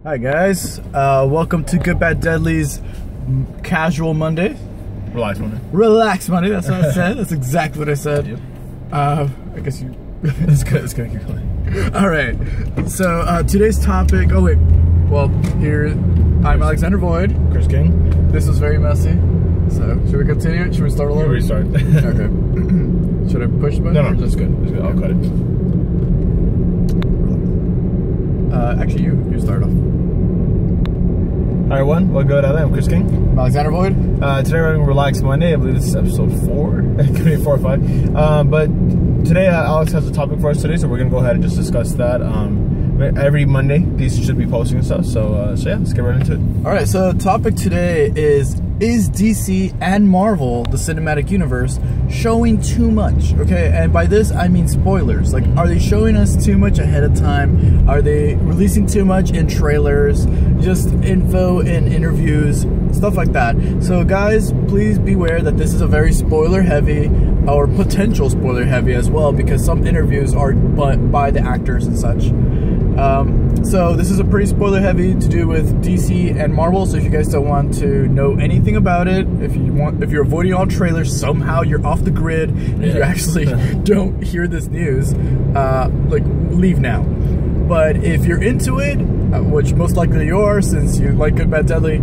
Hi guys, welcome to Good Bad Deadly's Casual Monday. Relax Monday. Relax Monday, that's what I said. That's exactly what I said. Yep. I guess you... It's good, keep going. Alright, so today's topic... Oh wait, well, here, I'm Alexander Void. Chris King. This was very messy. So, should we continue? Should we start all over? Restart. Okay. Should I push the button? No, that's good. That's good. I'll cut it. Actually, you start off. Hi everyone, welcome to I'm Chris King. I'm Alexander Void. Today we're having Relax Monday. I believe this is episode 4. It could be 4 or 5. But today Alex has a topic for us today, so we're gonna go ahead and just discuss that. Every Monday these should be posting and stuff. So yeah, let's get right into it. All right. So the topic today is DC and Marvel, the cinematic universe, showing too much? Okay, and by this I mean spoilers. Like, are they showing us too much ahead of time? Are they releasing too much in trailers, just info in interviews, stuff like that? So guys, please beware that this is a very spoiler heavy, or potential spoiler heavy as well, because some interviews are by the actors and such. So this is a pretty spoiler heavy to do with DC and Marvel. So if you guys don't want to know anything about it, if you're avoiding all trailers, somehow you're off the grid, if you actually don't hear this news, like, leave now. But if you're into it, which most likely you are, since you like Good Bad Deadly,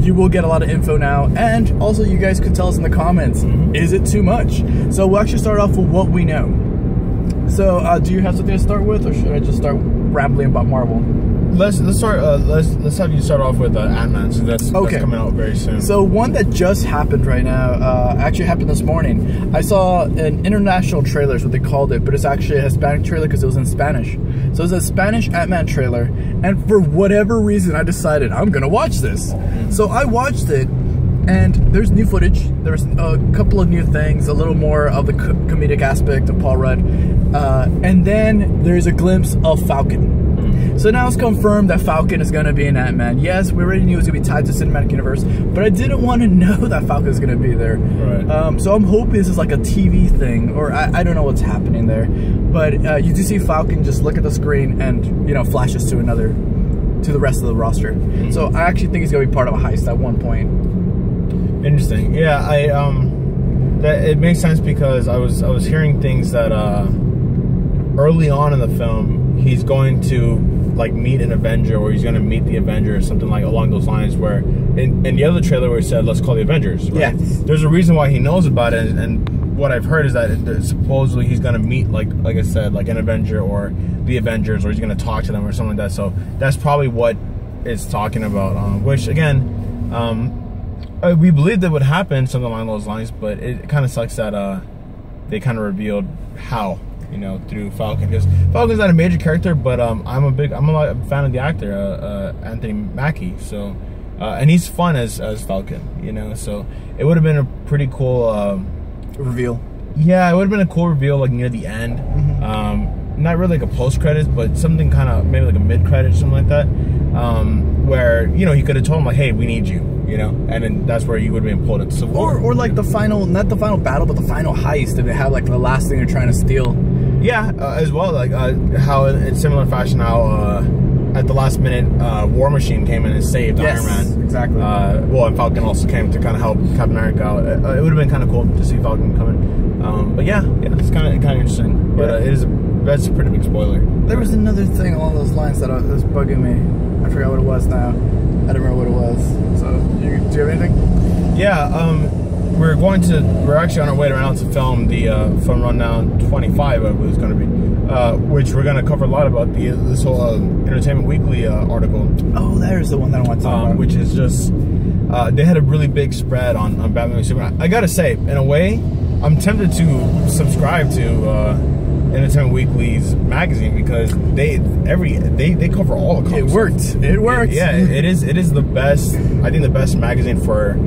you will get a lot of info now. And also, you guys could tell us in the comments, is it too much? So we'll actually start off with what we know. So do you have something to start with, or should I just start rambling about Marvel? Let's start. Let's have you start off with Ant-Man. So that's coming out very soon. So one that just happened right now, actually happened this morning. I saw an international trailer, is what they called it, but it's actually a Hispanic trailer because it was in Spanish. So it's a Spanish Ant-Man trailer, and for whatever reason, I decided I'm gonna watch this. So I watched it, and there's new footage. There's a couple of new things, a little more of the comedic aspect of Paul Rudd, and then there's a glimpse of Falcon. So now it's confirmed that Falcon is going to be in Ant-Man. Yes, we already knew it was going to be tied to the cinematic universe, but I didn't want to know that Falcon is going to be there. Right. So I'm hoping this is like a TV thing, or I don't know what's happening there. But you do see Falcon just look at the screen and, you know, flashes to the rest of the roster. So I actually think he's going to be part of a heist at one point. Interesting. Yeah, it makes sense because I was hearing things that early on in the film he's going to like meet an Avenger, or he's going to meet the Avenger, or something like along those lines. Where in the other trailer where he said, "Let's call the Avengers," right? Yes. There's a reason why he knows about it, and what I've heard is that supposedly he's going to meet like I said, like an Avenger or the Avengers, or he's going to talk to them or something like that. So that's probably what it's talking about. Which again, we believed it would happen, something along those lines, but it kind of sucks that they kind of revealed how, you know, through Falcon, because Falcon's not a major character, but I'm a fan of the actor, Anthony Mackie. So and he's fun as Falcon, you know. So it would have been a pretty cool Reveal. Yeah, it would have been a cool reveal, like near the end. Not really like a post credits, but something kind of maybe like a mid credit, something like that, where, you know, he could have told him like, "Hey, we need you," you know, and then that's where you would have been pulled into Civil War. Or like the final, not the final battle, but the final heist, and they have like the last thing they're trying to steal. Yeah, as well, like how in similar fashion, how at the last minute War Machine came in and saved Iron Man. Exactly. Well, and Falcon also came to kind of help Captain America out. It would have been kind of cool to see Falcon come in. But yeah, it's kind of interesting. But that's a pretty big spoiler. There was another thing along those lines that was bugging me. I forgot what it was now. I don't remember what it was. So, do you have anything? Yeah, we're actually on our way around to film the Film Rundown 25, I believe it's going to be, which we're going to cover a lot about this whole Entertainment Weekly article. Oh, there's the one that I want to talk about. Which is just, they had a really big spread on Batman v Superman. I gotta say, in a way, I'm tempted to subscribe to Entertainment Weekly's magazine, because they cover all the comics. It worked. It is the best, I think the best magazine for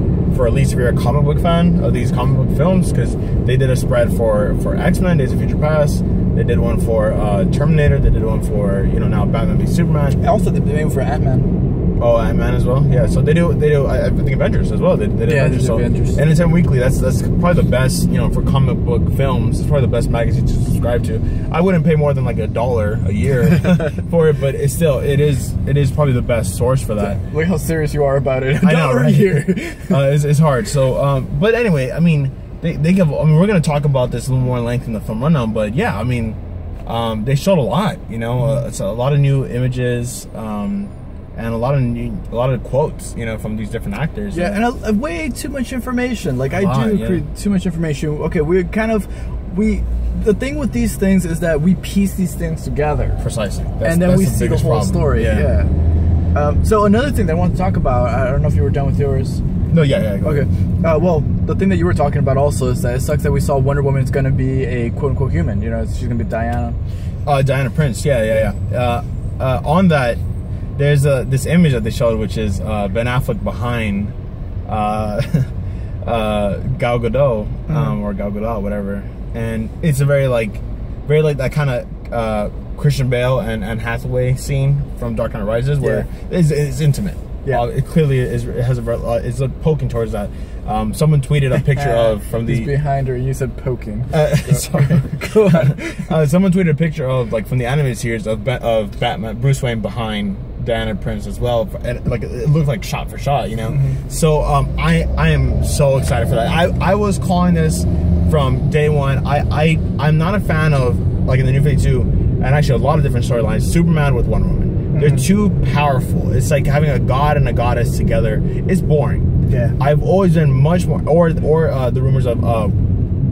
at least if you're a comic book fan of these comic book films, because they did a spread for X-Men, Days of Future Past, they did one for Terminator, they did one for, you know, now Batman v Superman. Also they made one for Ant-Man. Oh, Ant-Man as well. Yeah, so they do. I think Avengers as well. They did Avengers. So Avengers. Anytime Weekly. That's probably the best. You know, for comic book films, it's probably the best magazine to subscribe to. I wouldn't pay more than like $1 a year for it, but it is probably the best source for that. Look how serious you are about it. I know, right? Here. It's hard. So, but anyway, I mean, they give. I mean, we're going to talk about this a little more in length in the film rundown. But yeah, I mean, they showed a lot. You know, it's a lot of new images. And a lot of quotes, you know, from these different actors. Yeah, and way too much information. Like I do agree, too much information. Okay, the thing with these things is that we piece these things together. Precisely. And then we see the whole story. Yeah. So another thing that I want to talk about, I don't know if you were done with yours. No, yeah. Okay. Well, the thing that you were talking about also is that it sucks that we saw Wonder Woman is going to be a quote-unquote human. You know, she's going to be Diana. Diana Prince, yeah. On that, there's this image that they showed, which is Ben Affleck behind Gal Gadot, or Gal Gadot, whatever. And it's a very like that kind of Christian Bale and Hathaway scene from Dark Knight Rises, where it's intimate. Yeah, it clearly it's poking towards that. Someone tweeted a picture of from the behind her. You said poking. Sorry. Go on. Someone tweeted a picture of from the animated series of Batman, Bruce Wayne behind Diana Prince as well, and like it looked like shot for shot, you know. So I am so excited for that. I was calling this from day one. I'm not a fan of, like, in the New 52, and actually a lot of different storylines, Superman with Wonder Woman. They're too powerful. It's like having a god and a goddess together. It's boring. Yeah. I've always been much more, or the rumors of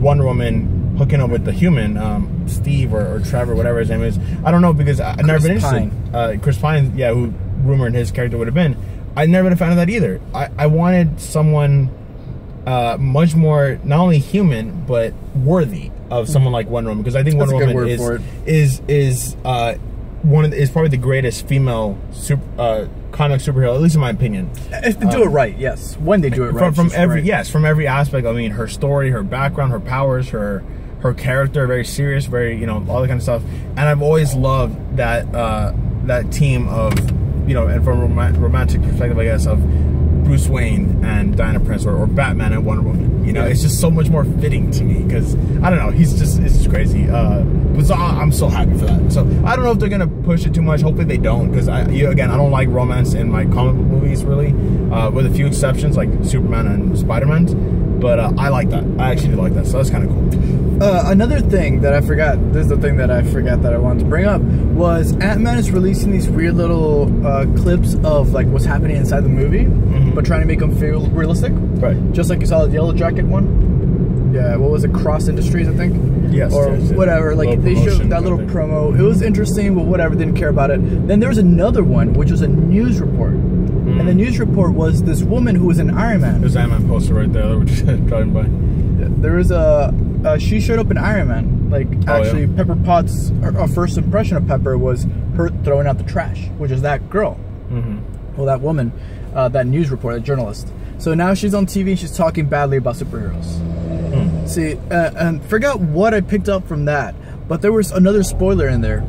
Wonder Woman hooking up with the human, Steve or Trevor, whatever his name is. I don't know, because I've never been interested. Chris Pine, yeah, who rumored his character would have been. I've never been a fan of that either. I wanted someone much more, not only human, but worthy of someone like Wonder Woman, because I think Wonder Woman is probably the greatest female comic superhero, at least in my opinion. If they do it right, yes. When they do it right, from every aspect. I mean, her story, her background, her powers, her character, very serious, very, you know, all that kind of stuff. And I've always loved that team of, you know, and from a romantic perspective, I guess, of Bruce Wayne and Diana Prince, or Batman and Wonder Woman. You know, it's just so much more fitting to me, because I don't know, it's just crazy. But so I'm so happy for that. So I don't know if they're gonna push it too much. Hopefully they don't, because I don't like romance in my comic book movies, really, with a few exceptions like Superman and Spider-Man. But I like that. I actually do like that. So that's kind of cool. Another thing that I forgot, this is the thing that I forgot that I wanted to bring up, was Ant-Man is releasing these weird little clips of like what's happening inside the movie, but trying to make them feel realistic. Right. Just like you saw the Yellow Jacket one. Yeah, what was it? Cross Industries, I think? Yes. Or whatever. Like they showed that little promo. It was interesting, but whatever, didn't care about it. Then there was another one, which was a news report. And the news report was this woman who was an Iron Man. There's an Iron Man poster right there that we're just driving by. There was she showed up in Iron Man. Like, actually, Pepper Potts, our first impression of Pepper was her throwing out the trash, which is that girl. Well, that woman, that news reporter, that journalist. So now she's on TV and she's talking badly about superheroes. See, and forgot what I picked up from that, but there was another spoiler in there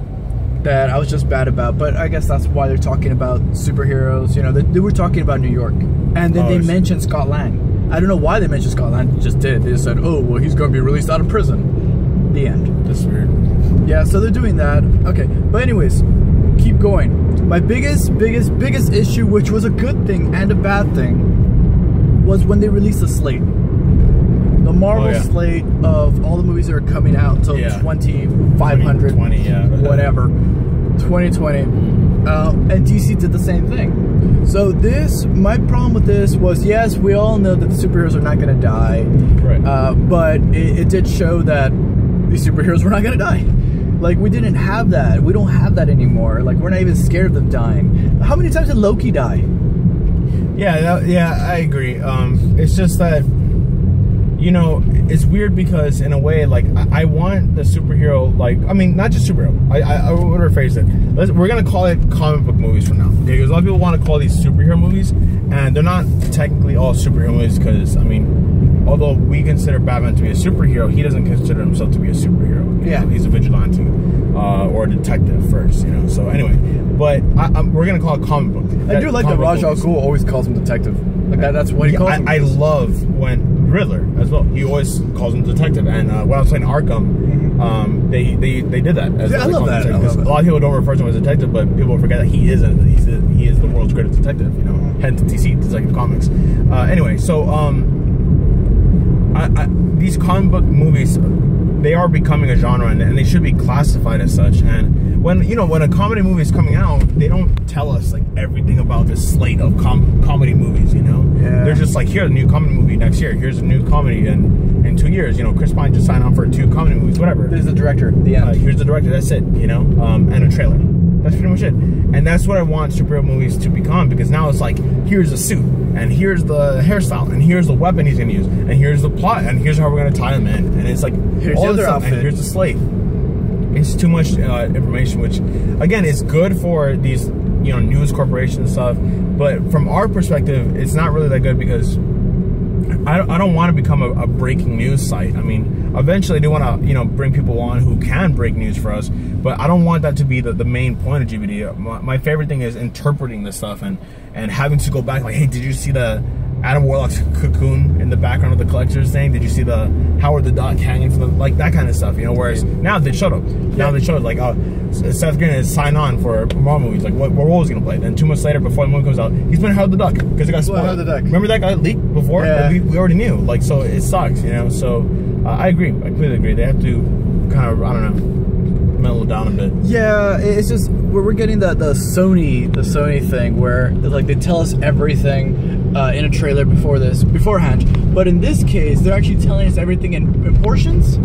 that I was just bad about, but I guess that's why they're talking about superheroes. You know, they were talking about New York, and then they mentioned Scott Lang. I don't know why they mentioned Scott Lang. They just did. They just said, oh, well, he's going to be released out of prison. The end. That's weird. Yeah, so they're doing that. Okay, but anyways, keep going. My biggest issue, which was a good thing and a bad thing, was when they released the slate. The Marvel slate of all the movies that are coming out until 2500, 2020, whatever, 2020, and DC did the same thing. So my problem with this was, yes, we all know that the superheroes are not going to die, but it did show that these superheroes were not going to die. Like, we didn't have that. We don't have that anymore. Like, we're not even scared of them dying. How many times did Loki die? Yeah, I agree. It's just that, you know, it's weird because in a way, like, I want the superhero, like, I mean, not just superhero. I would rephrase it. We're gonna call it comic book movies from now, okay? Because a lot of people want to call these superhero movies, and they're not technically all superhero movies. Because I mean, although we consider Batman to be a superhero, he doesn't consider himself to be a superhero. Yeah, he's a vigilante or a detective first, you know. So anyway, but we're gonna call it comic book. I do like that Ra's al Ghul always calls him detective. Like that's what he calls him. I love when Riddler as well. He always calls him detective. And when I was playing Arkham, they did that. As I love that. A lot of people don't refer to him as detective, but people forget that he is the world's greatest detective. You know, hence DC Detective Comics. Anyway, so these comic book movies, they are becoming a genre, and they should be classified as such. And when a comedy movie is coming out, they don't tell us like everything about this slate of comedy movies. You know, they're just like, here's a new comedy movie next year. Here's a new comedy in 2 years. You know, Chris Pine just signed on for 2 comedy movies, whatever. There's the director. The end. Here's the director. That's it. You know, and a trailer. That's pretty much it. And that's what I want superhero movies to become, because now it's like, here's a suit, and here's the hairstyle, and here's the weapon he's gonna use, and here's the plot, and here's how we're gonna tie him in. And it's like, here's all the other this stuff, outfit. and here's the slate. It's too much information, which again is good for these news corporations and stuff, but from our perspective, it's not really that good, because I don't want to become a breaking news site. I mean, eventually they want to bring people on who can break news for us, but I don't want that to be the main point of GBD. My favorite thing is interpreting this stuff and having to go back, like, hey, did you see the Adam Warlock's cocoon in the background of the collector's thing? Did you see the Howard the Duck hanging from the, like, that kind of stuff, whereas now they showed up. Now they showed, like, Seth Green has signed on for Marvel movies, like, what role is he gonna play? Then 2 months later, before the movie comes out, he's playing Howard the Duck, because it got spoiled. Howard the Duck. Remember that got leaked before? Yeah. Like, we already knew, like, so it sucks, so I agree, I completely agree. They have to kind of, I don't know, mellow down a bit. Yeah, it's just we're getting the Sony thing where like they tell us everything in a trailer beforehand, but in this case they're actually telling us everything in portions.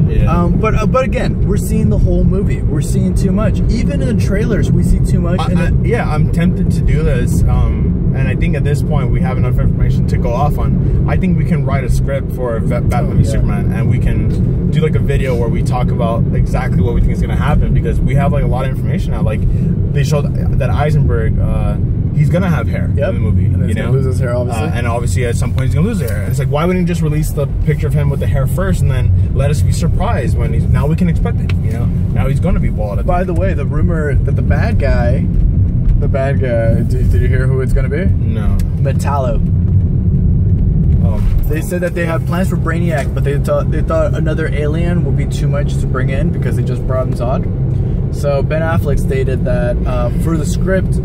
Yeah. But again, we're seeing the whole movie. We're seeing too much. Even in the trailers, we see too much. Yeah, I'm tempted to do this, and I think at this point we have enough information to go off on. I think we can write a script for Batman v Superman, and we can do like a video where we talk about exactly what we think is going to happen, because we have like a lot of information now. Like they showed that Eisenberg, he's gonna have hair in the movie. And he's gonna lose his hair, obviously. And obviously at some point he's gonna lose his hair. And it's like, why wouldn't he just release the picture of him with the hair first, and then let us be surprised when now we can expect it. Now he's gonna be bald. By the way, the rumor that the bad guy, did you hear who it's gonna be? No. Metallo. They said that they have plans for Brainiac, but they thought another alien would be too much to bring in because they just brought in Zod. So Ben Affleck stated that for the script,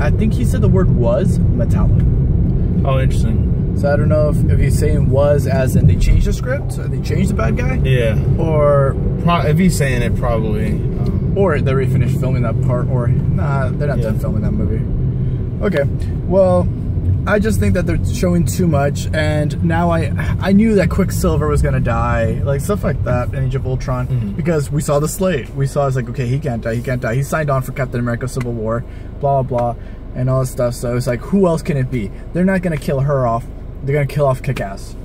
I think he said the word was Metallo. Oh, interesting. So I don't know if he's saying was as in they changed the script, or they changed the bad guy. Yeah. Or if he's saying it, probably. Or they already finished filming that part, or nah, they're not done filming that movie. Okay, well, I just think that they're showing too much, and now I knew that Quicksilver was gonna die, like stuff like that in Age of Ultron, because we saw the slate. We saw it's like, okay, he can't die. He signed on for Captain America: Civil War, blah blah, and all this stuff. So it's like, who else can it be? They're not gonna kill her off. They're gonna kill off Kick-Ass.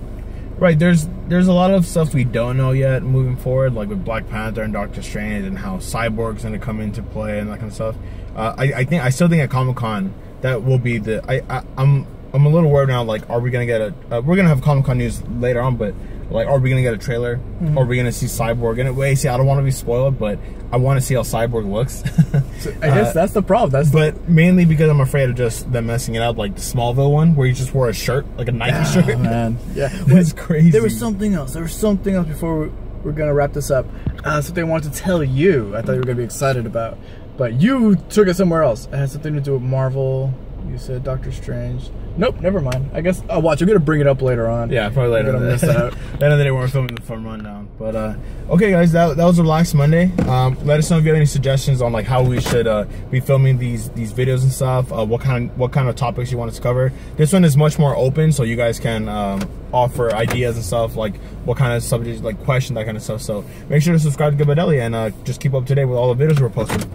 Right, there's a lot of stuff we don't know yet moving forward, like with Black Panther and Doctor Strange, and how Cyborg's gonna come into play and that kind of stuff. I still think at Comic-Con that will be I'm a little worried now. Like, are we gonna get we're gonna have Comic-Con news later on, but like, are we gonna get a trailer? Or are we gonna see Cyborg? And I don't want to be spoiled, but I want to see how Cyborg looks. So I guess that's the problem. But mainly because I'm afraid of just them messing it up, like the Smallville one, where you just wore a shirt, like a Nike shirt. Man, yeah, it's crazy. There was something else. Before we're gonna wrap this up. Something I wanted to tell you. I thought you were gonna be excited about, but you took it somewhere else. It had something to do with Marvel. You said Doctor Strange. Nope, never mind. I guess I'll watch. I'm gonna bring it up later on. Yeah, probably later. I'm gonna miss out. Then they weren't filming the fun rundown. But okay, guys, that was Relax Monday. Let us know if you have any suggestions on like how we should be filming these videos and stuff. What kind of topics you want us to cover. This one is much more open, so you guys can offer ideas and stuff, like what kind of subjects, like questions, that kind of stuff. So make sure to subscribe to Good Bad Ellie, and just keep up to date with all the videos we're posting.